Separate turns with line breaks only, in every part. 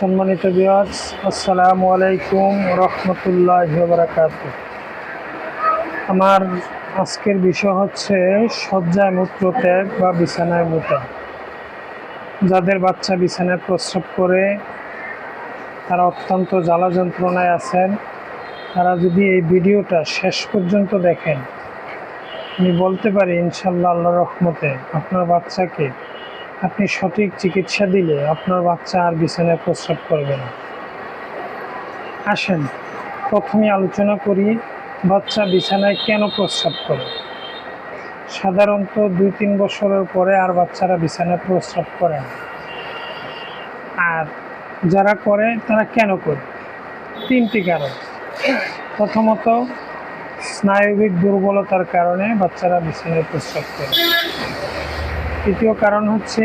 সম্মানিত ভিউয়ার্স, আসসালামু আলাইকুম রহমতুল্লাহি ওয়া বারাকাতুহু। আমার আজকের বিষয় হচ্ছে শয্যায় মূত্রত্যাগ বা বিছানায় মুতা। যাদের বাচ্চা বিছানায় প্রস্রাব করে তারা অত্যন্ত জ্বালা যন্ত্রণায় আছেন, তারা যদি এই ভিডিওটা শেষ পর্যন্ত দেখেন, আমি বলতে পারি ইনশাআল্লাহ আল্লাহর রহমতে আপনার বাচ্চাকে আপনি সঠিক চিকিৎসা দিলে আপনার বাচ্চা আর বিছানায় প্রস্রাব করবে না। আসেন প্রথমে আলোচনা করি বাচ্চা বিছানায় কেন প্রস্রাব করে। সাধারণত 2-3 বছরের পরে আর বাচ্চারা বিছানায় প্রস্রাব করে না। আর যারা করে তারা কেন করে? 3টি কারণ। প্রথমত, স্নায়বিক দুর্বলতার কারণে বাচ্চারা বিছানায় প্রস্রাব করে। দ্বিতীয় কারণ হচ্ছে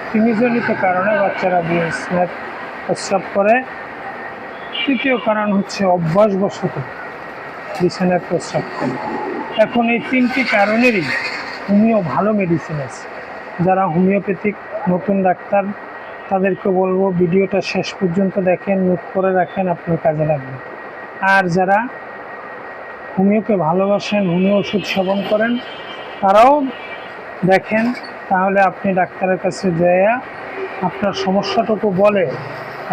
কৃমিজনিত কারণে বাচ্চারা বিছানায় প্রস্রাব করে। তৃতীয় কারণ হচ্ছে অভ্যাসবশত বিছানায় প্রস্রাব করে। এখন এই 3টি কারণেরই ভালো মেডিসিন আছে। যারা হোমিওপ্যাথিক নতুন ডাক্তার তাদেরকে বলবো ভিডিওটা শেষ পর্যন্ত দেখেন, নোট করে রাখেন, আপনার কাজে লাগবে। আর যারা হোমিওকে ভালোবাসেন, হোমিও ওষুধ সেবন করেন, তারাও দেখেন, তাহলে আপনি ডাক্তারের কাছে যেয়ে আপনার সমস্যাটুকু বলে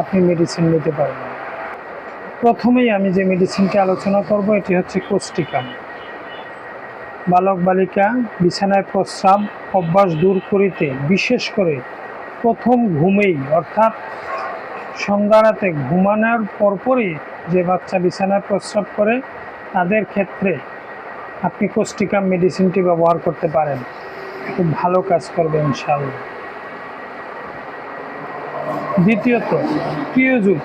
আপনি মেডিসিন নিতে পারবেন। প্রথমেই আমি যে মেডিসিনটি আলোচনা করব এটি হচ্ছে কোস্টিকাম। বালক বালিকা বিছানায় প্রস্রাব অভ্যাস দূর করিতে, বিশেষ করে প্রথম ঘুমেই অর্থাৎ সন্ধ্যা রাতে ঘুমানোর পরপরই যে বাচ্চা বিছানায় প্রস্রাব করে তাদের ক্ষেত্রে আপনি কোস্টিকাম মেডিসিনটি ব্যবহার করতে পারেন। খুব ভালো কাজ করবে ইনশাআল্লাহ। দ্বিতীয়ত, ক্রিওজুট।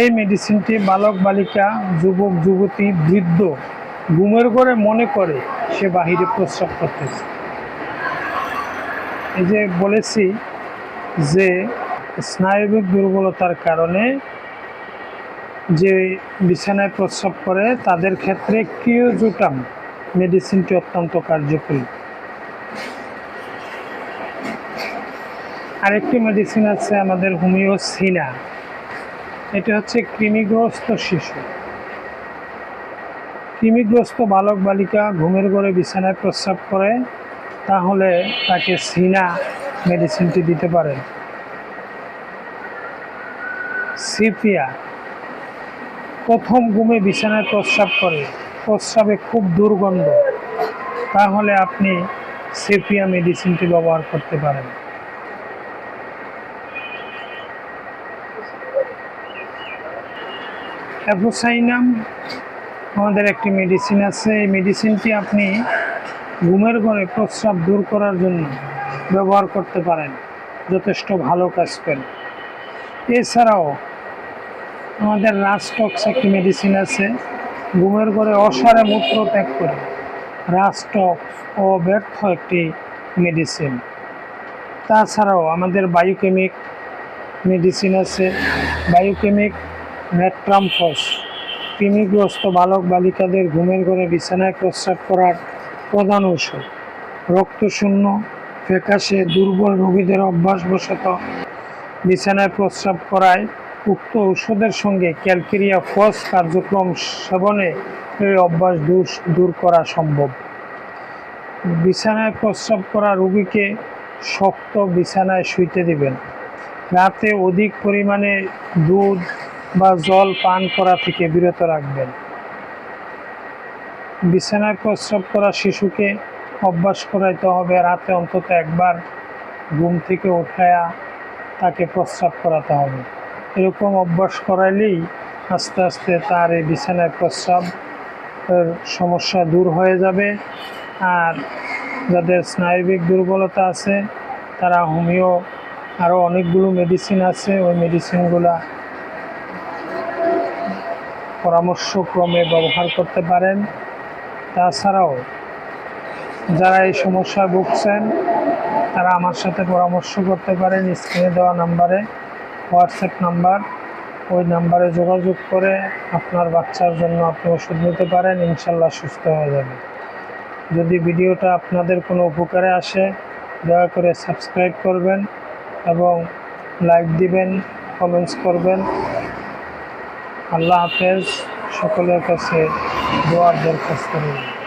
এই মেডিসিনটি বালক বালিকা, যুবক যুবতী, বৃদ্ধ ঘুমের ঘরে মনে করে সে বাহিরে প্রস্রাব করতেছে। এই যে বলেছি যে স্নায়বিক দুর্বলতার কারণে যে বিছানায় প্রস্রাব করে তাদের ক্ষেত্রে ক্রিওজুটাম মেডিসিনটি অত্যন্ত কার্যকরী। আরেকটি মেডিসিন আছে আমাদের হোমিওসিনা। এটি হচ্ছে কৃমিগ্রস্ত শিশু, কৃমিগ্রস্ত বালক বালিকা ঘুমের ঘরে বিছানায় প্রস্রাব করে, তাহলে তাকে সিনা মেডিসিনটি দিতে পারেন। সিপিয়া প্রথম ঘুমে বিছানায় প্রস্রাব করে, প্রস্রাবে খুব দুর্গন্ধ, তাহলে আপনি সিপিয়া মেডিসিনটি ব্যবহার করতে পারেন। অ্যাভোসাইনাম আমাদের একটি মেডিসিন আছে। এই মেডিসিনটি আপনি ঘুমের ঘরে প্রস্রাব দূর করার জন্য ব্যবহার করতে পারেন, যথেষ্ট ভালো কাজ করে। এছাড়াও আমাদের রাস্টক্স একটি মেডিসিন আছে, ঘুমের ঘরে অসারে মূত্র ত্যাগ করে। রাস্টক্স ও ব্যর্থ একটি মেডিসিন। তাছাড়াও আমাদের বায়োকেমিক মেডিসিন আছে, বায়োকেমিক নেট্রামফস। কৃমিগ্রস্ত বালক বালিকাদের ঘুমের ঘরে বিছানায় প্রস্রাব করার প্রধান ঔষধ। রক্তশূন্য, ফ্যাকাশে, দুর্বল রোগীদের অভ্যাসবশত বিছানায় প্রস্রাব করায় উক্ত ঔষধের সঙ্গে ক্যালকেরিয়া ফস কার্যক্রম সেবনে এই অভ্যাস দূর করা সম্ভব। বিছানায় প্রস্রাব করা রোগীকে শক্ত বিছানায় শুইতে দিবেন। রাতে অধিক পরিমাণে দুধ বা জল পান করা থেকে বিরত রাখবেন। বিছানায় প্রস্রাব করা শিশুকে অভ্যাস করাইতে হবে রাতে অন্তত একবার ঘুম থেকে উঠায়া তাকে প্রস্রাব করাতে হবে। এরকম অভ্যাস করাইলেই আস্তে আস্তে তার এই বিছানায় প্রস্রাবের সমস্যা দূর হয়ে যাবে। আর যাদের স্নায়বিক দুর্বলতা আছে তারা হোমিও আরও অনেকগুলো মেডিসিন আছে, ওই মেডিসিনগুলা পরামর্শক্রমে ব্যবহার করতে পারেন। তাছাড়াও যারা এই সমস্যায় ভুগছেন তারা আমার সাথে পরামর্শ করতে পারেন। স্ক্রিনে দেওয়া নাম্বারে হোয়াটসঅ্যাপ নাম্বার, ওই নাম্বারে যোগাযোগ করে আপনার বাচ্চার জন্য আপনি ওষুধ নিতে পারেন, ইনশাল্লাহ সুস্থ হয়ে যাবে। যদি ভিডিওটা আপনাদের কোনো উপকারে আসে দয়া করে সাবস্ক্রাইব করবেন এবং লাইক দিবেন, কমেন্টস করবেন। আল্লাহ হাফেজ। সকলের কাছে দোয়ার দরখাস্ত রইল।